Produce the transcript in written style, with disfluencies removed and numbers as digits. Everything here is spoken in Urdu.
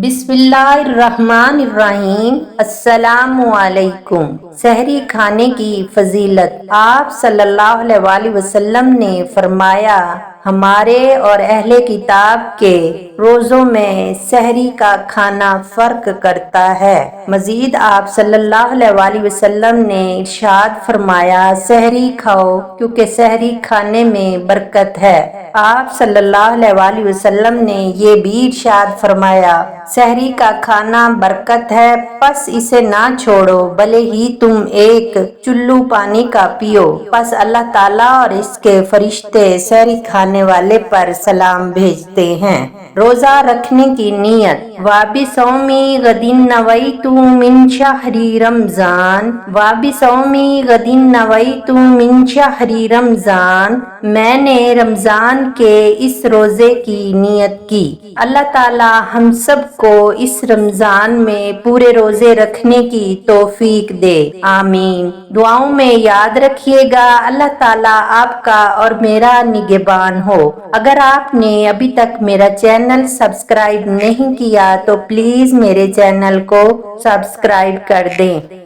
بسم اللہ الرحمن الرحیم۔ السلام علیکم۔ سحری کھانے کی فضیلت۔ آپ صلی اللہ علیہ وآلہ وسلم نے فرمایا، ہمارے اور اہل کتاب کے روزوں میں سحری کا کھانا فرق کرتا ہے۔ مزید آپ صلی اللہ علیہ وآلہ وسلم نے ارشاد فرمایا، سحری کھاؤ کیونکہ سحری کھانے میں برکت ہے۔ آپ صلی اللہ علیہ وآلہ وسلم نے یہ بھی ارشاد فرمایا، سحری کا کھانا برکت ہے، پس اسے نہ چھوڑو بھلے ہی تم ایک چلو پانی کا پیو۔ پس اللہ تعالیٰ اور اس کے فرشتے سحری کھانے والے پر سلام بھیجتے ہیں۔ روزہ رکھنے کی نیت۔ وَبِصَوْمِ غَدٍ نَوَيْتُ مِنْ شَهْرِ رمضان وَبِصَوْمِ غَدٍ نَوَيْتُ مِنْ شَهْرِ رمضان میں نے رمضان کے اس روزے کی نیت کی۔ اللہ تعالی ہم سب کو اس رمضان میں پورے روزے رکھنے کی توفیق دے، آمین۔ دعاؤں میں یاد رکھیے گا، اللہ تعالیٰ آپ کا اور میرا نگہبان ہو۔ اگر آپ نے ابھی تک میرا چینل سبسکرائب نہیں کیا تو پلیز میرے چینل کو سبسکرائب کر دیں۔